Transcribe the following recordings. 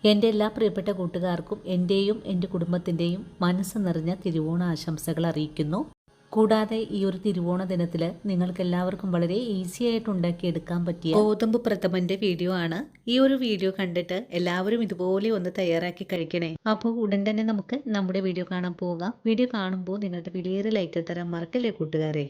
എൻ്റെ എല്ലാ പ്രിയപ്പെട്ട കൂട്ടുകാർക്കും എൻ്റെയും എൻ്റെ കുടുംബത്തിൻ്റെയും മനസ്സ് നിറഞ്ഞ തിരുവോണ ആശംസകൾ അറിയിക്കുന്നു. കൂടാതെ ഈ ഒരു തിരുവോണ ദിനത്തിൽ നിങ്ങൾക്ക് എല്ലാവർക്കും വളരെ ഈസി ആയിട്ട് ഉണ്ടാക്കിയെടുക്കാൻ പറ്റിയ ഗോതമ്പ് പ്രഥമൻ്റെ വീഡിയോ ആണ്. ഈ ഒരു വീഡിയോ കണ്ടിട്ട് എല്ലാവരും ഇതുപോലെ ഒന്ന് തയ്യാറാക്കി കഴിക്കണേ. അപ്പോൾ ഉടൻ തന്നെ നമുക്ക് നമ്മുടെ വീഡിയോ കാണാൻ പോകാം. വീഡിയോ കാണുമ്പോൾ നിങ്ങളുടെ വലിയൊരു ലൈക്ക് തരാൻ മറക്കല്ലേ കൂട്ടുകാരെ.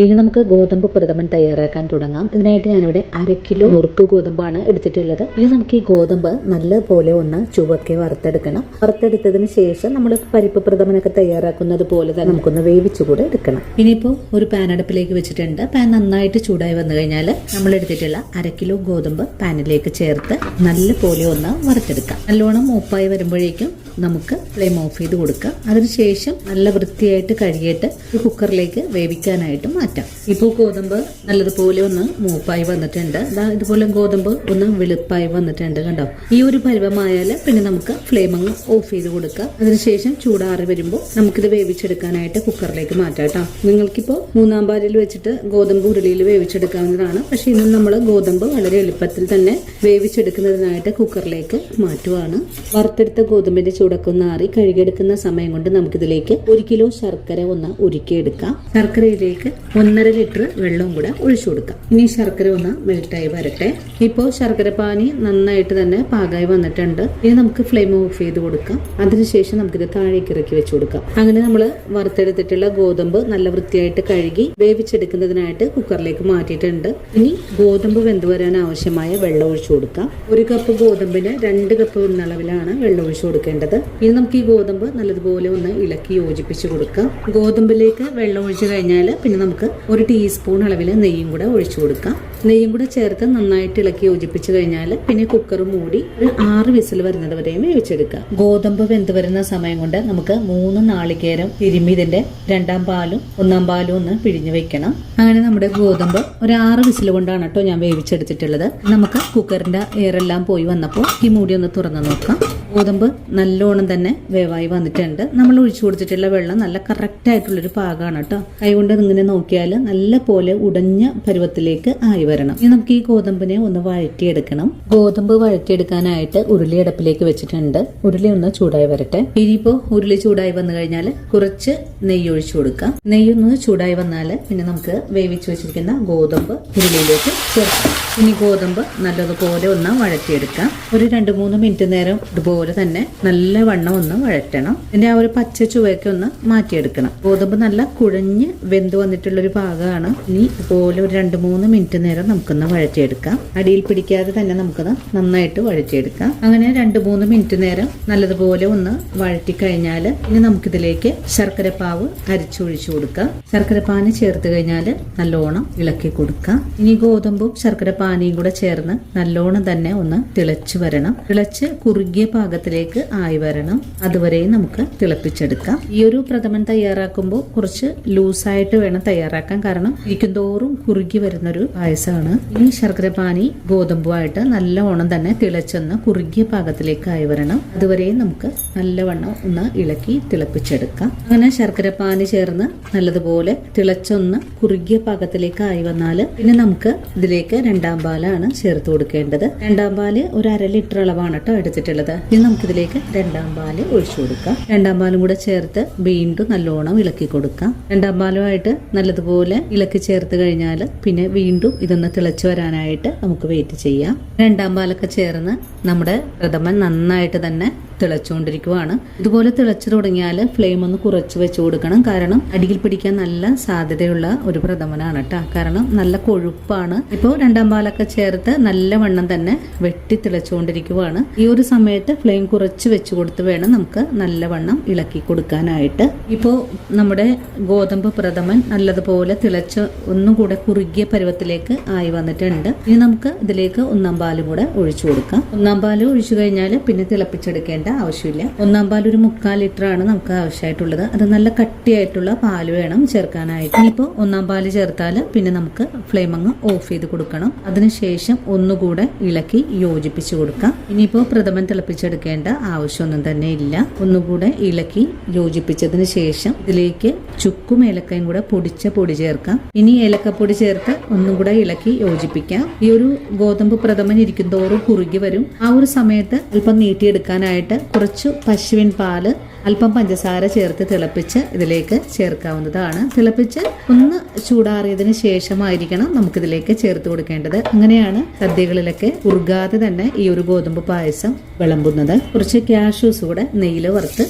ഇനി നമുക്ക് ഗോതമ്പ് പ്രഥമൻ തയ്യാറാക്കാൻ തുടങ്ങാം. ഇതിനായിട്ട് ഞാനിവിടെ 1/2 കിലോ നുറുക്ക് ഗോതമ്പാണ് എടുത്തിട്ടുള്ളത്. ഇനി നമുക്ക് ഈ ഗോതമ്പ് നല്ലപോലെ ഒന്ന് ചുവക്കെ വറുത്തെടുക്കണം. വറുത്തെടുത്തതിന് ശേഷം നമ്മൾ പരിപ്പ് പ്രഥമനൊക്കെ തയ്യാറാക്കുന്നത് പോലെ തന്നെ നമുക്കൊന്ന് വേവിച്ചുകൂടെ എടുക്കണം. ഇനിയിപ്പോൾ ഒരു പാൻ അടുപ്പിലേക്ക് വെച്ചിട്ടുണ്ട്. പാൻ നന്നായിട്ട് ചൂടായി വന്നു കഴിഞ്ഞാൽ നമ്മൾ എടുത്തിട്ടുള്ള 1/2 കിലോ ഗോതമ്പ് പാനിലേക്ക് ചേർത്ത് നല്ലപോലെ ഒന്ന് വറുത്തെടുക്കാം. നല്ലോണം മൂപ്പായി വരുമ്പോഴേക്കും നമുക്ക് ഫ്ലെയിം ഓഫ് ചെയ്ത് കൊടുക്കാം. അതിനുശേഷം നല്ല വൃത്തിയായിട്ട് കഴുകിയിട്ട് ഈ കുക്കറിലേക്ക് വേവിക്കാനായിട്ട് മാറ്റാം. ഇപ്പോൾ ഗോതമ്പ് നല്ലതുപോലെ ഒന്ന് മൂപ്പായി വന്നിട്ടുണ്ട്. ഇതുപോലെ ഗോതമ്പ് ഒന്ന് വെളുപ്പായി വന്നിട്ടുണ്ട്, കണ്ടോ? ഈ ഒരു പരുവമായാൽ പിന്നെ നമുക്ക് ഫ്ലെയിം അങ്ങ് ഓഫ് ചെയ്ത് കൊടുക്കാം. അതിനുശേഷം ചൂടാറി വരുമ്പോൾ നമുക്കിത് വേവിച്ചെടുക്കാനായിട്ട് കുക്കറിലേക്ക് മാറ്റാം കേട്ടോ. നിങ്ങൾക്കിപ്പോൾ 3-ാം പാലിൽ വെച്ചിട്ട് ഗോതമ്പ് ഉരുളിയിൽ വേവിച്ചെടുക്കാവുന്നതാണ്. പക്ഷെ ഇന്ന് നമ്മൾ ഗോതമ്പ് വളരെ എളുപ്പത്തിൽ തന്നെ വേവിച്ചെടുക്കുന്നതിനായിട്ട് കുക്കറിലേക്ക് മാറ്റുവാണ്. വറുത്തെടുത്ത ഗോതമ്പിന്റെ ചൂടൊക്കെ ഒന്ന് ആറി കഴുകിയെടുക്കുന്ന സമയം കൊണ്ട് നമുക്കിതിലേക്ക് 1 കിലോ ശർക്കര ഒന്ന് ഉരുക്കിയെടുക്കാം. ശർക്കരയിലേക്ക് 1.5 ലിറ്റർ വെള്ളവും കൂടെ ഒഴിച്ചു കൊടുക്കാം. ഇനി ശർക്കര ഒന്ന് മെൽറ്റായി വരട്ടെ. ഇപ്പോൾ ശർക്കര പാനി നന്നായിട്ട് തന്നെ പാകമായി വന്നിട്ടുണ്ട്. ഇനി നമുക്ക് ഫ്ലെയിം ഓഫ് ചെയ്ത് കൊടുക്കാം. അതിനുശേഷം നമുക്കിത് താഴേക്ക് ഇറക്കി വെച്ചു കൊടുക്കാം. അങ്ങനെ നമ്മൾ വറുത്തെടുത്തിട്ടുള്ള ഗോതമ്പ് നല്ല വൃത്തിയായിട്ട് കഴുകി വേവിച്ചെടുക്കുന്നതിനായിട്ട് കുക്കറിലേക്ക് മാറ്റിയിട്ടുണ്ട്. ഇനി ഗോതമ്പ് വെന്ത് വരാൻ ആവശ്യമായ വെള്ളം ഒഴിച്ചു കൊടുക്കാം. 1 കപ്പ് ഗോതമ്പിന് 2 കപ്പ് അളവിലാണ് വെള്ളം ഒഴിച്ചു കൊടുക്കേണ്ടത്. ഇനി നമുക്ക് ഈ ഗോതമ്പ് നല്ലതുപോലെ ഒന്ന് ഇളക്കി യോജിപ്പിച്ച് കൊടുക്കാം. ഗോതമ്പിലേക്ക് വെള്ളം ഒഴിച്ചു കഴിഞ്ഞാൽ പിന്നെ നമുക്ക് 1 ടീസ്പൂൺ അളവിൽ നെയ്യും കൂടെ ഒഴിച്ചു കൊടുക്കാം. നെയ്യും കൂടെ ചേർത്ത് നന്നായിട്ട് ഇളക്കി യോജിപ്പിച്ച് കഴിഞ്ഞാൽ പിന്നെ കുക്കർ മൂടി ഒരു 6 വിസിൽ വരുന്നത് വരെയും വേവിച്ചെടുക്കാം. ഗോതമ്പ് വെന്ത് വരുന്ന സമയം കൊണ്ട് നമുക്ക് 3 നാളികേരം തിരുമ്മി ഇതിന്റെ 2-ാം പാലും 1-ാം പാലും ഒന്ന് പിഴിഞ്ഞു വെക്കണം. അങ്ങനെ നമ്മുടെ ഗോതമ്പ് ഒരു 6 വിസിൽ കൊണ്ടാണ് കേട്ടോ ഞാൻ വേവിച്ചെടുത്തിട്ടുള്ളത്. നമുക്ക് കുക്കറിന്റെ എയറെല്ലാം പോയി വന്നപ്പോൾ ഈ മൂടി ഒന്ന് തുറന്നു നോക്കാം. ഗോതമ്പ് നല്ലോണം തന്നെ വേവായി വന്നിട്ടുണ്ട്. നമ്മൾ ഒഴിച്ചു കൊടുത്തിട്ടുള്ള വെള്ളം നല്ല കറക്റ്റ് ആയിട്ടുള്ളൊരു പാകമാണ് കേട്ടോ. കൈകൊണ്ട് ഇങ്ങനെ നോക്കിയാൽ നല്ല പോലെ ഉടഞ്ഞ പരുവത്തിലേക്ക് ആയി വരണം. ഇനി നമുക്ക് ഈ ഗോതമ്പിനെ ഒന്ന് വഴറ്റിയെടുക്കണം. ഗോതമ്പ് വഴറ്റിയെടുക്കാനായിട്ട് ഉരുളി അടുപ്പിലേക്ക് വെച്ചിട്ടുണ്ട്. ഉരുളി ഒന്ന് ചൂടായി വരട്ടെ. ഇനിയിപ്പോ ഉരുളി ചൂടായി വന്നു കഴിഞ്ഞാൽ കുറച്ച് നെയ്യ് ഒഴിച്ചു കൊടുക്കാം. നെയ്യൊന്ന് ചൂടായി വന്നാൽ പിന്നെ നമുക്ക് വേവിച്ചു വെച്ചിരിക്കുന്ന ഗോതമ്പ് ഉരുളിയിലേക്ക് ചേർക്കാം. ഇനി ഗോതമ്പ് നല്ലതുപോലെ ഒന്ന് വഴറ്റിയെടുക്കാം. ഒരു 2-3 മിനിറ്റ് നേരം ഇതുപോലെ തന്നെ നല്ല വണ്ണം ഒന്ന് വഴറ്റണം. ഇതിന്റെ ആ ഒരു പച്ച ചുവയൊക്കെ ഒന്ന് മാറ്റിയെടുക്കണം. ഗോതമ്പ് നല്ല കുഴഞ്ഞ് വെന്ത് വന്നിട്ടുള്ളൊരു പാകമാണ്. ഇനി ഇതുപോലെ ഒരു 2-3 മിനിറ്റ് നേരം നമുക്കൊന്ന് വഴറ്റിയെടുക്കാം. അടിയിൽ പിടിക്കാതെ തന്നെ നമുക്കത് നന്നായിട്ട് വഴറ്റിയെടുക്കാം. അങ്ങനെ 2-3 മിനിറ്റ് നേരം നല്ലതുപോലെ ഒന്ന് വഴറ്റി കഴിഞ്ഞാൽ ഇനി നമുക്കിതിലേക്ക് ശർക്കരപ്പാവ് അരിച്ചൊഴിച്ചു കൊടുക്കാം. ശർക്കരപ്പാനി ചേർത്ത് കഴിഞ്ഞാൽ നല്ലോണം ഇളക്കി കൊടുക്കാം. ഇനി ഗോതമ്പും ശർക്കരപ്പാനിയും കൂടെ ചേർന്ന് നല്ലോണം തന്നെ ഒന്ന് തിളച്ചു വരണം. തിളച്ച് കുറുകിയ പാകത്തിലേക്ക് ആയി വരണം. അതുവരെയും നമുക്ക് തിളപ്പിച്ചെടുക്കാം. ഈ ഒരു പ്രഥമൻ തയ്യാറാക്കുമ്പോൾ കുറച്ച് ലൂസായിട്ട് വേണം തയ്യാറാക്കാൻ. കാരണം ഇരിക്കുന്തോറും കുറുകി വരുന്നൊരു പായസമാണ്. ഈ ശർക്കരപ്പാനി ഗോതമ്പുമായിട്ട് നല്ലവണ്ണം തന്നെ തിളച്ചൊന്ന് കുറുകിയ പാകത്തിലേക്ക് ആയി വരണം. അതുവരെയും നമുക്ക് നല്ലവണ്ണം ഒന്ന് ഇളക്കി തിളപ്പിച്ചെടുക്കാം. അങ്ങനെ ശർക്കരപ്പാനി ചേർന്ന് നല്ലതുപോലെ തിളച്ചൊന്ന് കുറുകിയ പാകത്തിലേക്ക് ആയി വന്നാൽ പിന്നെ നമുക്ക് ഇതിലേക്ക് 2-ാം പാലാണ് ചേർത്ത് കൊടുക്കേണ്ടത്. 2-ാം പാല് ഒരു 1/2 ലിറ്റർ അളവാണ് കേട്ടോ എടുത്തിട്ടുള്ളത്. ഇനി നമുക്കിതിലേക്ക് 2-ാം പാല് ഒഴിച്ചു കൊടുക്കാം. 2-ാം പാലും കൂടെ ചേർത്ത് വീണ്ടും നല്ലോണം ഇളക്കി കൊടുക്കാം. 2-ാം പാലുമായിട്ട് നല്ലതുപോലെ ഇളക്കി ചേർത്ത് കഴിഞ്ഞാൽ പിന്നെ വീണ്ടും ഇതൊന്ന് തിളച്ചു വരാനായിട്ട് നമുക്ക് വെയിറ്റ് ചെയ്യാം. 2-ാം പാലൊക്കെ ചേർന്ന് നമ്മുടെ പ്രഥമൻ നന്നായിട്ട് തന്നെ തിളച്ചുകൊണ്ടിരിക്കുവാണ്. ഇതുപോലെ തിളച്ചു തുടങ്ങിയാൽ ഫ്ലെയിം ഒന്ന് കുറച്ച് വെച്ച് കൊടുക്കണം. കാരണം അടിയിൽ പിടിക്കാൻ നല്ല സാധ്യതയുള്ള ഒരു പ്രഥമനാണ് കേട്ടോ. കാരണം നല്ല കൊഴുപ്പാണ്. ഇപ്പോൾ 2-ാം പാലൊക്കെ ചേർത്ത് നല്ലവണ്ണം തന്നെ വെട്ടി തിളച്ചുകൊണ്ടിരിക്കുവാണ്. ഈ ഒരു സമയത്ത് ഫ്ലെയിം കുറച്ച് വെച്ച് കൊടുത്ത് വേണം നമുക്ക് നല്ലവണ്ണം ഇളക്കി കൊടുക്കാനായിട്ട്. ഇപ്പോൾ നമ്മുടെ ഗോതമ്പ് പ്രഥമൻ നല്ലതുപോലെ തിളച്ച് ഒന്നും കൂടെ കുറുകിയ പരുവത്തിലേക്ക് ആയി വന്നിട്ടുണ്ട്. ഇനി നമുക്ക് ഇതിലേക്ക് 1-ാം പാലും കൂടെ ഒഴിച്ചു കൊടുക്കാം. 1-ാം പാല് ഒഴിച്ചു കഴിഞ്ഞാൽ പിന്നെ തിളപ്പിച്ചെടുക്കേണ്ട ചേർക്കേണ്ട ആവശ്യമില്ല. ഒന്നാം പാൽ ഒരു 3/4 ലിറ്റർ ആണ് നമുക്ക് ആവശ്യമായിട്ടുള്ളത്. അത് നല്ല കട്ടിയായിട്ടുള്ള പാല് വേണം ചേർക്കാനായിട്ട്. ഇനിയിപ്പോൾ ഒന്നാം പാല് ചേർത്താൽ പിന്നെ നമുക്ക് ഫ്ലെയിം അങ്ങ് ഓഫ് ചെയ്ത് കൊടുക്കണം. അതിനുശേഷം ഒന്നുകൂടെ ഇളക്കി യോജിപ്പിച്ച് കൊടുക്കാം. ഇനിയിപ്പോൾ പ്രഥമൻ തിളപ്പിച്ചെടുക്കേണ്ട ആവശ്യമൊന്നും തന്നെ ഇല്ല. ഒന്നുകൂടെ ഇളക്കി യോജിപ്പിച്ചതിന് ശേഷം ഇതിലേക്ക് ചുക്കും ഏലക്കയും കൂടെ പൊടിച്ച പൊടി ചേർക്കാം. ഇനി ഏലക്കപ്പൊടി ചേർത്ത് ഒന്നും കൂടെ ഇളക്കി യോജിപ്പിക്കാം. ഈ ഒരു ഗോതമ്പ് പ്രഥമൻ ഇരിക്കും തോറും കുറുകി വരും. ആ ഒരു സമയത്ത് അല്പം നീട്ടിയെടുക്കാനായിട്ട് കുറച്ച് പശുവിൻ പാല് അല്പം പഞ്ചസാര ചേർത്ത് തിളപ്പിച്ച് ഇതിലേക്ക് ചേർക്കാവുന്നതാണ്. തിളപ്പിച്ച് ഒന്ന് ചൂടാറിയതിന് ശേഷമായിരിക്കണം നമുക്കിതിലേക്ക് ചേർത്ത് കൊടുക്കേണ്ടത്. അങ്ങനെയാണ് സദ്യകളിലൊക്കെ കുറുകാതെ തന്നെ ഈ ഒരു ഗോതമ്പ് പായസം വിളമ്പുന്നത്. കുറച്ച് കാഷ്യൂസ് കൂടെ നെയ്യിൽ വറുത്ത്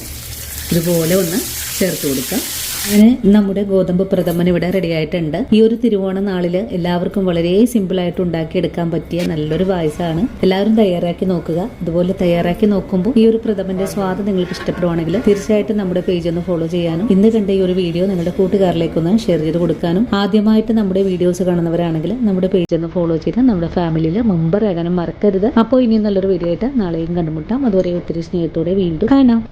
ഇതുപോലെ ഒന്ന് ചേർത്ത് കൊടുക്കാം. അങ്ങനെ നമ്മുടെ ഗോതമ്പ് പ്രഥമൻ ഇവിടെ റെഡി ആയിട്ടുണ്ട്. ഈ ഒരു തിരുവോണ നാളിൽ എല്ലാവർക്കും വളരെ സിമ്പിളായിട്ട് ഉണ്ടാക്കിയെടുക്കാൻ പറ്റിയ നല്ലൊരു പായസമാണ്. എല്ലാവരും തയ്യാറാക്കി നോക്കുക. അതുപോലെ തയ്യാറാക്കി നോക്കുമ്പോൾ ഈ ഒരു പ്രഥമന്റെ സ്വാദ് നിങ്ങൾക്ക് ഇഷ്ടപ്പെടുവാണെങ്കിൽ തീർച്ചയായിട്ടും നമ്മുടെ പേജ് ഒന്ന് ഫോളോ ചെയ്യാനും ഇന്ന് കണ്ട ഈ ഒരു വീഡിയോ നിങ്ങളുടെ കൂട്ടുകാരിലേക്കൊന്ന് ഷെയർ ചെയ്ത് കൊടുക്കാനും ആദ്യമായിട്ട് നമ്മുടെ വീഡിയോസ് കാണുന്നവരാണെങ്കിൽ നമ്മുടെ പേജ് ഒന്ന് ഫോളോ ചെയ്ത് നമ്മുടെ ഫാമിലിയിൽ മെമ്പർ ആകാനും മറക്കരുത്. അപ്പോൾ ഇനി നല്ലൊരു വീഡിയോ ആയിട്ട് നാളെയും കണ്ടുമുട്ടാം. അതുവരെ ഒത്തിരി സ്നേഹത്തോടെ വീണ്ടും കാണാം.